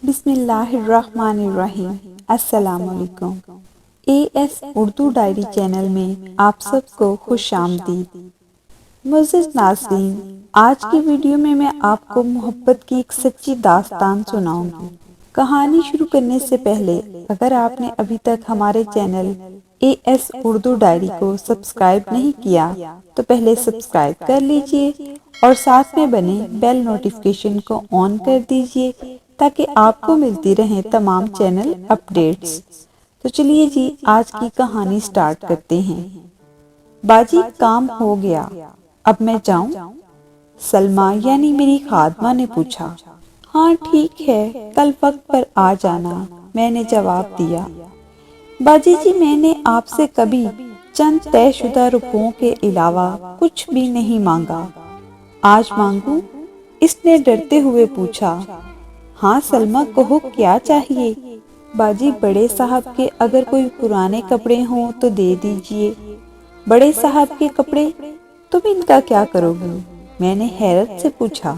بسم اللہ الرحمن الرحیم۔ السلام علیکم۔ A S Urdu diary channel میں آپ سب کو خوش آمدید۔ معزز ناظرین، آج کی ویڈیو میں آپ کو محبت کی ایک سچی داستان سناؤں گی۔ کہانی شروع کرنے سے پہلے اگر آپ نے ابھی تک ہمارے channel A S Urdu diary کو سبسکرائب نہیں کیا تو پہلے سبسکرائب کر لیجئے اور ساتھ میں بنے بیل نوٹیفیکیشن کو آن کر دیجئے تاکہ آپ کو ملتی رہیں تمام چینل اپڈیٹس۔ تو چلیے جی، آج کی کہانی سٹارٹ کرتے ہیں۔ باجی کام ہو گیا، اب میں جاؤں؟ سلمہ یعنی میری خادمہ نے پوچھا۔ ہاں ٹھیک ہے، کل وقت پر آ جانا، میں نے جواب دیا۔ باجی جی، میں نے آپ سے کبھی چند طے شدہ روپوں کے علاوہ کچھ بھی نہیں مانگا، آج مانگوں؟ اس نے ڈرتے ہوئے پوچھا۔ ہاں سلمہ، کہو کیا چاہیے؟ باجی، بڑے صاحب کے اگر کوئی پرانے کپڑے ہوں تو دے دیجئے۔ بڑے صاحب کے کپڑے؟ تم ان کا کیا کرو گی؟ میں نے حیرت سے پوچھا۔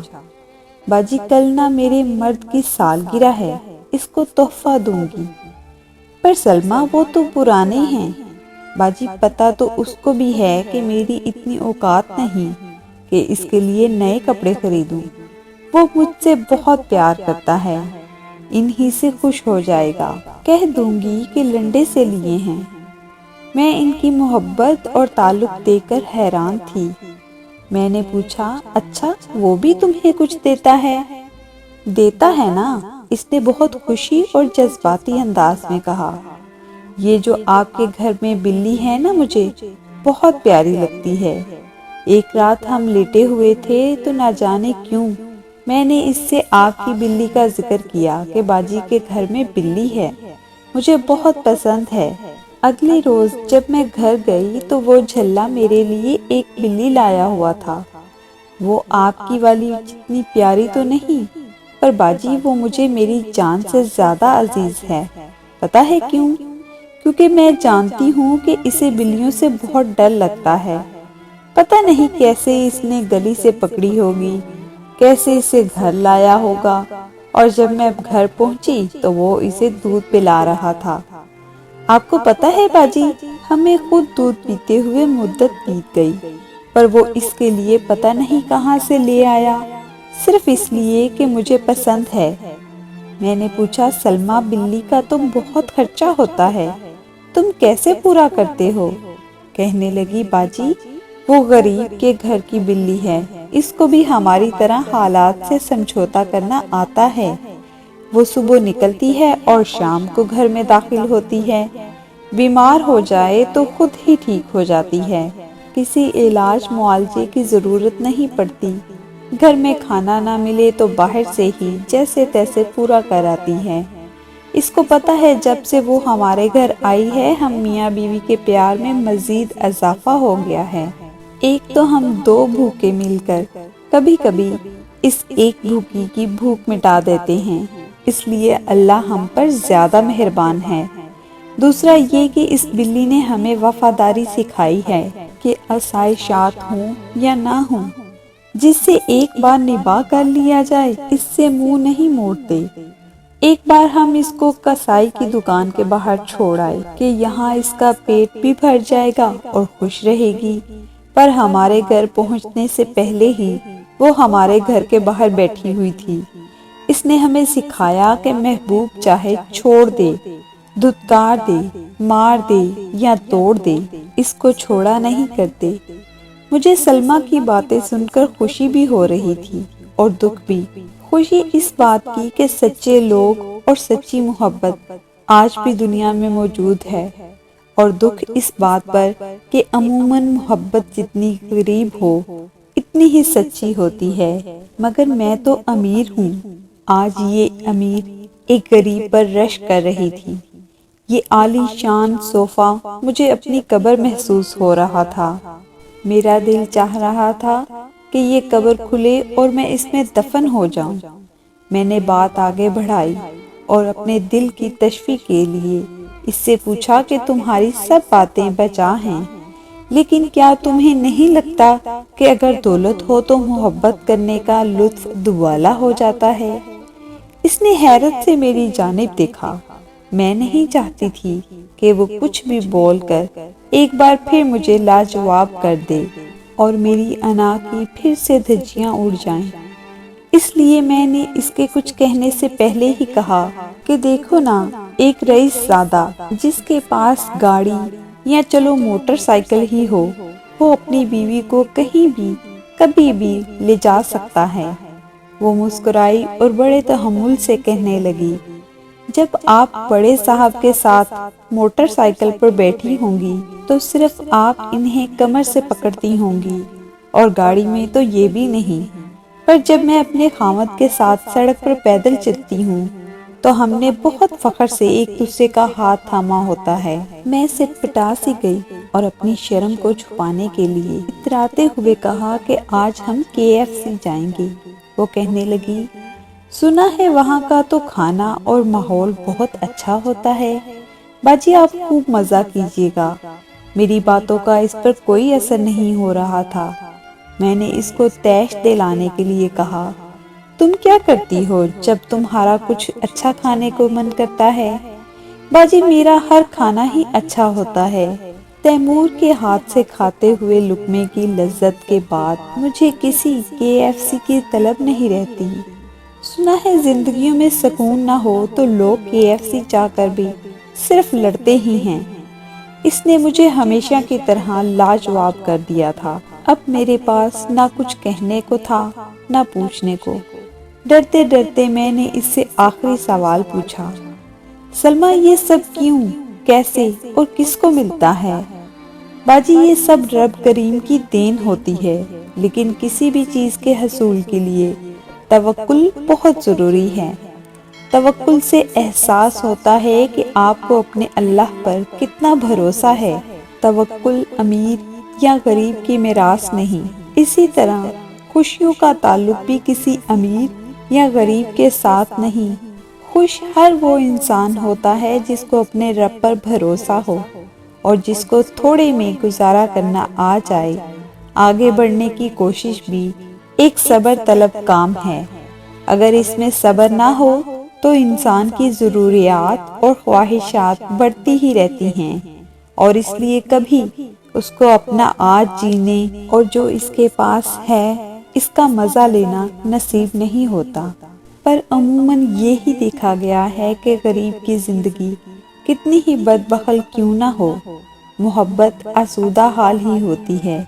باجی، کل نہ میرے مرد کی سالگرہ ہے، اس کو تحفہ دوں گی۔ پر سلمہ، وہ تو پرانے ہیں۔ باجی، پتہ تو اس کو بھی ہے کہ میری اتنی اوقات نہیں کہ اس کے لیے نئے کپڑے خریدوں۔ وہ مجھ سے بہت پیار کرتا ہے، انہی سے خوش ہو جائے گا۔ کہہ دوں گی کہ لنڈے سے لیے ہیں۔ میں ان کی محبت اور تعلق دیکھ کر حیران تھی۔ میں نے پوچھا، اچھا وہ بھی تمہیں کچھ دیتا ہے؟ دیتا ہے نا، اس نے بہت خوشی اور جذباتی انداز میں کہا۔ یہ جو آپ کے گھر میں بلی ہے نا، مجھے بہت پیاری لگتی ہے۔ ایک رات ہم لیٹے ہوئے تھے تو نہ جانے کیوں میں نے اس سے آپ کی بلی کا ذکر کیا کہ باجی کے گھر میں بلی ہے، مجھے بہت پسند ہے۔ اگلے روز جب میں گھر گئی تو وہ جھلا میرے لیے ایک بلی لایا ہوا تھا۔ وہ آپ کی والی جتنی پیاری تو نہیں، پر باجی وہ مجھے میری جان سے زیادہ عزیز ہے۔ پتہ ہے کیوں؟ کیونکہ میں جانتی ہوں کہ اسے بلیوں سے بہت ڈر لگتا ہے۔ پتہ نہیں کیسے اس نے گلی سے پکڑی ہوگی، کیسے اسے گھر لایا ہوگا، اور جب میں گھر پہنچی تو وہ اسے دودھ پلا رہا تھا۔ آپ کو پتہ ہے باجی، ہمیں خود دودھ پیتے ہوئے مدت بیت گئی، پر وہ اس کے لیے پتہ نہیں کہاں سے لے آیا، صرف اس لیے کہ مجھے پسند ہے۔ میں نے پوچھا، سلمہ بلی کا تو بہت خرچہ ہوتا ہے، تم کیسے پورا کرتے ہو؟ کہنے لگی، باجی وہ غریب کے گھر کی بلی ہے، اس کو بھی ہماری طرح حالات سے سمجھوتا کرنا آتا ہے۔ وہ صبح نکلتی ہے اور شام کو گھر میں داخل ہوتی ہے، بیمار ہو جائے تو خود ہی ٹھیک ہو جاتی ہے، کسی علاج معالجے کی ضرورت نہیں پڑتی، گھر میں کھانا نہ ملے تو باہر سے ہی جیسے تیسے پورا کر آتی ہے۔ اس کو پتہ ہے جب سے وہ ہمارے گھر آئی ہے، ہم میاں بیوی کے پیار میں مزید اضافہ ہو گیا ہے۔ ایک تو ہم دو بھوکے مل کر کبھی کبھی اس ایک بھوکی کی بھوک مٹا دیتے ہیں، اس لیے اللہ ہم پر زیادہ مہربان ہے۔ دوسرا یہ کہ اس بلی نے ہمیں وفاداری سکھائی ہے کہ آسائشات ہوں یا نہ ہوں، جس سے ایک بار نباہ کر لیا جائے اس سے منہ نہیں موڑتے۔ ایک بار ہم اس کو کسائی کی دکان کے باہر چھوڑ آئے کہ یہاں اس کا پیٹ بھی بھر جائے گا اور خوش رہے گی، پر ہمارے گھر پہنچنے سے پہلے ہی وہ ہمارے گھر کے باہر بیٹھی ہوئی تھی۔ اس نے ہمیں سکھایا کہ محبوب چاہے چھوڑ دے، دھتکار دے، مار دے یا توڑ دے، اس کو چھوڑا نہیں کرتے۔ مجھے سلمہ کی باتیں سن کر خوشی بھی ہو رہی تھی اور دکھ بھی۔ خوشی اس بات کی کہ سچے لوگ اور سچی محبت آج بھی دنیا میں موجود ہے، اور دکھ اس بات پر کہ عموماً محبت جتنی غریب ہو اتنی ہی سچی ہوتی ہے۔ مگر میں تو امیر ہوں۔ آج یہ امیر ایک غریب پر رشک کر رہی تھی۔ یہ عالی شان صوفہ مجھے اپنی قبر محسوس ہو رہا تھا۔ میرا دل چاہ رہا تھا کہ یہ قبر کھلے اور میں اس میں دفن ہو جاؤں۔ میں نے بات آگے بڑھائی اور اپنے دل کی تشفی کے لیے اس سے پوچھا کہ تمہاری سب باتیں بجا ہیں، لیکن کیا تمہیں نہیں لگتا کہ اگر دولت ہو تو محبت کرنے کا لطف دوالا ہو جاتا ہے؟ اس نے حیرت سے میری جانب دیکھا۔ میں نہیں چاہتی تھی کہ وہ کچھ بھی بول کر ایک بار پھر مجھے لاجواب کر دے اور میری انا کی پھر سے دھجیاں اڑ جائیں۔ اس لیے میں نے اس کے کچھ کہنے سے پہلے ہی کہا کہ دیکھو نا، ایک رئیس زادہ جس کے پاس گاڑی یا چلو موٹر سائیکل ہی ہو، وہ اپنی بیوی کو کہیں بھی کبھی بھی لے جا سکتا ہے۔ وہ مسکرائی اور بڑے تحمل سے کہنے لگی، جب آپ بڑے صاحب کے ساتھ موٹر سائیکل پر بیٹھی ہوں گی تو صرف آپ انہیں کمر سے پکڑتی ہوں گی، اور گاڑی میں تو یہ بھی نہیں، پر جب میں اپنے خاوند کے ساتھ سڑک پر پیدل چلتی ہوں تو ہم نے بہت فخر سے ایک دوسرے کا ہاتھ تھاما ہوتا ہے۔ میں سٹپٹا سی گئی اور اپنی شرم کو چھپانے کے لیے اتراتے ہوئے کہا کہ آج ہم KFC جائیں گے۔ وہ کہنے لگی، سنا ہے وہاں کا تو کھانا اور ماحول بہت اچھا ہوتا ہے، باجی آپ خوب مزہ کیجیے گا۔ میری باتوں کا اس پر کوئی اثر نہیں ہو رہا تھا۔ میں نے اس کو تیش دلانے کے لیے کہا، تم کیا کرتی ہو جب تمہارا کچھ اچھا کھانے کو من کرتا ہے؟ باجی میرا ہر کھانا ہی اچھا ہوتا ہے۔ تیمور کے ہاتھ سے کھاتے ہوئے لقمے کی لذت کے بعد مجھے کسی KFC کی طلب نہیں رہتی۔ سنا ہے زندگیوں میں سکون نہ ہو تو لوگ KFC چاہ کر بھی صرف لڑتے ہی ہیں۔ اس نے مجھے ہمیشہ کی طرح لاجواب کر دیا تھا۔ اب میرے پاس نہ کچھ کہنے کو تھا نہ پوچھنے کو۔ ڈرتے ڈرتے میں نے اس سے آخری سوال پوچھا، سلمیٰ یہ سب کیوں، کیسے اور کس کو ملتا ہے؟ باجی یہ سب رب کریم کی دین ہوتی ہے، لیکن کسی بھی چیز کے حصول کے لیے توکل بہت ضروری ہے۔ توکل سے احساس ہوتا ہے کہ آپ کو اپنے اللہ پر کتنا بھروسہ ہے۔ توکل امیر یا غریب کی میراث نہیں۔ اسی طرح خوشیوں کا تعلق بھی کسی امیر یا غریب کے ساتھ نہیں۔ خوش ہر وہ انسان ہوتا ہے جس کو اپنے رب پر بھروسہ ہو اور جس کو تھوڑے میں گزارا کرنا آ جائے۔ آگے بڑھنے کی کوشش بھی ایک صبر طلب کام ہے۔ اگر اس میں صبر نہ ہو تو انسان کی ضروریات اور خواہشات بڑھتی ہی رہتی ہیں، اور اس لیے کبھی اس کو اپنا آج جینے اور جو اس کے پاس ہے اس کا مزہ لینا نصیب نہیں ہوتا۔ پر عموماً یہ ہی دیکھا گیا ہے کہ غریب کی زندگی کتنی ہی بدبخل کیوں نہ ہو، محبت آسودہ حال ہی ہوتی ہے۔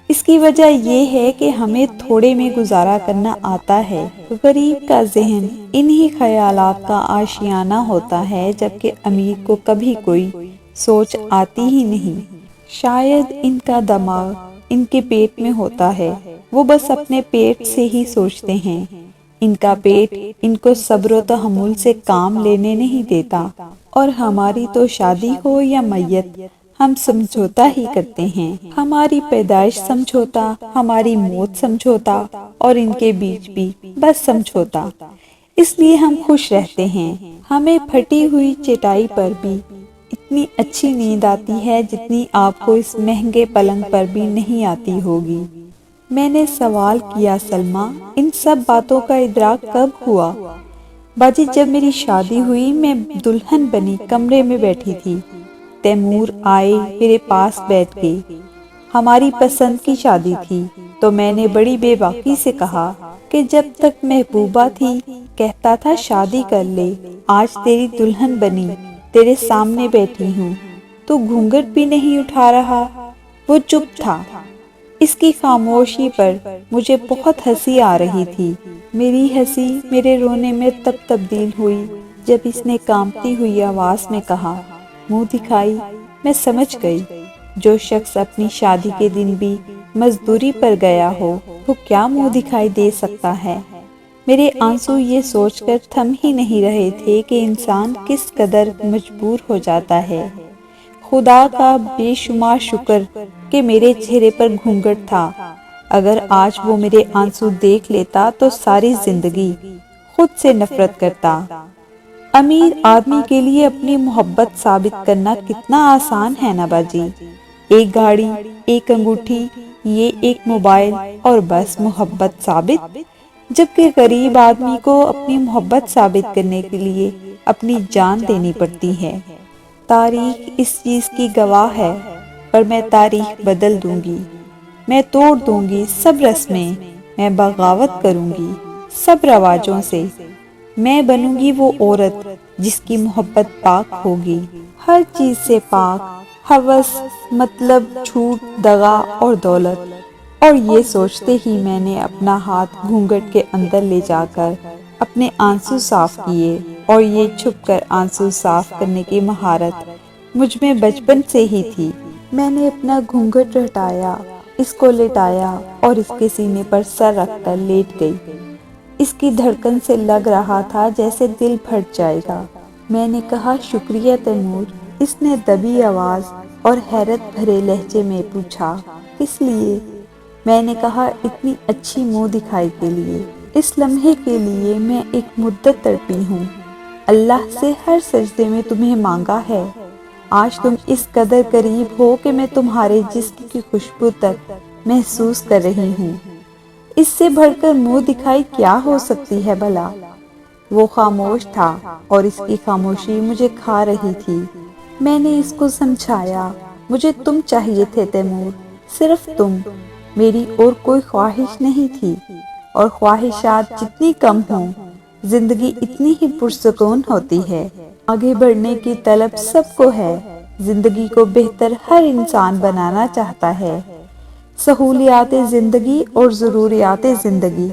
اس کی وجہ یہ ہے کہ ہمیں تھوڑے میں گزارا کرنا آتا ہے۔ غریب کا ذہن انہی خیالات کا آشیانہ ہوتا ہے، جبکہ امیر کو کبھی کوئی سوچ آتی ہی نہیں۔ شاید ان کا دماغ ان کے پیٹ میں ہوتا ہے، وہ بس اپنے پیٹ سے ہی سوچتے ہیں۔ ان کا پیٹ ان کو صبر و تحمل سے کام لینے نہیں دیتا، اور ہماری تو شادی ہو یا میت ہم سمجھوتا ہی کرتے ہیں۔ ہماری پیدائش سمجھوتا، ہماری موت سمجھوتا، اور ان کے بیچ بھی بس سمجھوتا۔ اس لیے ہم خوش رہتے ہیں۔ ہمیں پھٹی ہوئی چٹائی پر بھی اتنی اچھی نیند آتی ہے جتنی آپ کو اس مہنگے پلنگ پر بھی نہیں آتی ہوگی۔ میں نے سوال کیا، سلمیٰ ان سب باتوں کا ادراک کب ہوا؟ باجی جب میری شادی ہوئی میں دلہن بنی کمرے میں بیٹھی تھی، تیمور آئے میرے پاس بیٹھ گئے۔ ہماری پسند کی شادی تھی، تو میں نے بڑی بے باکی سے کہا کہ جب تک محبوبہ تھی کہتا تھا شادی کر لے، آج تیری دلہن بنی تیرے سامنے بیٹھی ہوں تو گھونگھٹ بھی نہیں اٹھا رہا۔ وہ چپ تھا۔ اس کی خاموشی پر مجھے بہت ہنسی آ رہی تھی۔ میری ہنسی میرے رونے میں تب تبدیل ہوئی جب اس نے کانپتی ہوئی آواز میں کہا، منہ دکھائی۔ میں سمجھ گئی، جو شخص اپنی شادی کے دن بھی مزدوری پر گیا ہو وہ کیا منہ دکھائی دے سکتا ہے۔ میرے آنسو یہ سوچ کر تھم ہی نہیں رہے تھے کہ انسان کس قدر مجبور ہو جاتا ہے۔ خدا کا بے شمار شکر کہ میرے چہرے پر گھونگھٹ تھا۔ اگر آج وہ میرے آنسو دیکھ لیتا تو ساری زندگی خود سے نفرت کرتا۔ امیر آدمی کے لیے اپنی محبت ثابت کرنا کتنا آسان ہے نا باجی، ایک گاڑی، ایک انگوٹھی، یہ ایک موبائل اور بس محبت ثابت۔ جبکہ غریب آدمی کو اپنی محبت ثابت کرنے کے لیے اپنی جان دینی پڑتی ہے۔ تاریخ اس چیز کی گواہ ہے، پر میں تاریخ بدل دوں گی، میں توڑ دوں گی سب رسمیں، میں بغاوت کروں گی سب رواجوں سے، میں بنوں گی وہ عورت جس کی محبت پاک ہوگی، ہر چیز سے پاک، ہوس، مطلب، جھوٹ، دغا اور دولت۔ اور یہ سوچتے ہی میں نے اپنا ہاتھ گھونگھٹ کے اندر لے جا کر اپنے آنسو صاف کیے، اور یہ چھپ کر آنسو صاف کرنے کی مہارت مجھ میں بچپن سے ہی تھی۔ میں نے اپنا گھونگھٹ ہٹایا، اس کو لٹایا اور اس کے سینے پر سر رکھ کر لیٹ گئی۔ اس کی دھڑکن سے لگ رہا تھا جیسے دل پھٹ جائے گا۔ میں نے کہا، شکریہ تیمور۔ اس نے دبی آواز اور حیرت بھرے لہجے میں پوچھا، کس لیے؟ میں نے کہا، اتنی اچھی منہ دکھائی کے لیے، اس لمحے کے لیے میں ایک مدت تڑپی ہوں، اللہ سے ہر سجدے میں تمہیں مانگا ہے۔ آج تم اس قدر قریب ہو کہ میں تمہارے جسم کی خوشبو تک محسوس کر رہی ہوں۔ اس سے بڑھ کر منہ دکھائی کیا ہو سکتی ہے بھلا؟ وہ خاموش تھا اور اس کی خاموشی مجھے کھا رہی تھی۔ میں نے اس کو سمجھایا، مجھے تم چاہیے تھے تیمور، صرف تم، میری اور کوئی خواہش نہیں تھی، اور خواہشات جتنی کم ہوں زندگی اتنی ہی پرسکون ہوتی ہے۔ آگے بڑھنے کی طلب سب کو ہے، زندگی کو بہتر ہر انسان بنانا چاہتا ہے۔ سہولیات زندگی اور ضروریات زندگی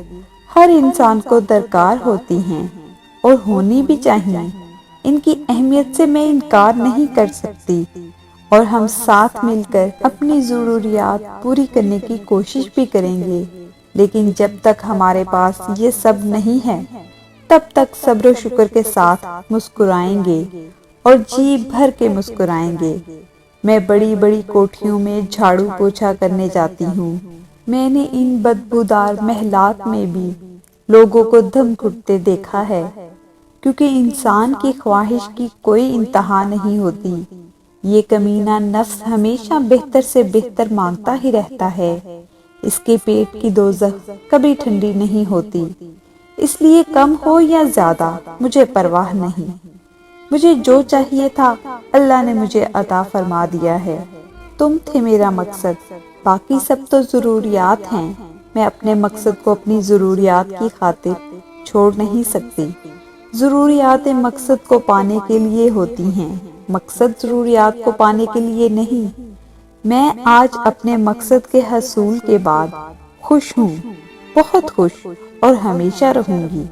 ہر انسان کو درکار ہوتی ہیں اور ہونی بھی چاہیے۔ ان کی اہمیت سے میں انکار نہیں کر سکتی، اور ہم ساتھ مل کر اپنی ضروریات پوری کرنے کی کوشش بھی کریں گے، لیکن جب تک ہمارے پاس یہ سب نہیں ہے تب تک صبر و شکر کے ساتھ مسکرائیں گے اور جی بھر کے مسکرائیں گے۔ میں بڑی بڑی کوٹھیوں میں جھاڑو پوچھا کرنے جاتی ہوں۔ میں نے ان بدبودار محلات میں بھی لوگوں کو دم گھٹتے دیکھا ہے، کیونکہ انسان کی خواہش کی کوئی انتہا نہیں ہوتی۔ یہ کمینہ نفس ہمیشہ بہتر سے بہتر مانگتا ہی رہتا ہے۔ اس کے پیٹ کی دوزخ کبھی ٹھنڈی نہیں ہوتی۔ اس لیے کم ہو یا زیادہ مجھے پرواہ نہیں۔ مجھے جو چاہیے تھا اللہ نے مجھے عطا فرما دیا ہے۔ تم تھے میرا مقصد، باقی سب تو ضروریات ہیں۔ میں اپنے مقصد کو اپنی ضروریات کی خاطر چھوڑ نہیں سکتی۔ ضروریات مقصد کو پانے کے لیے ہوتی ہیں، مقصد ضروریات کو پانے کے لیے نہیں۔ میں آج اپنے مقصد کے حصول کے بعد خوش ہوں، بہت خوش، اور ہمیشہ رہوں گی۔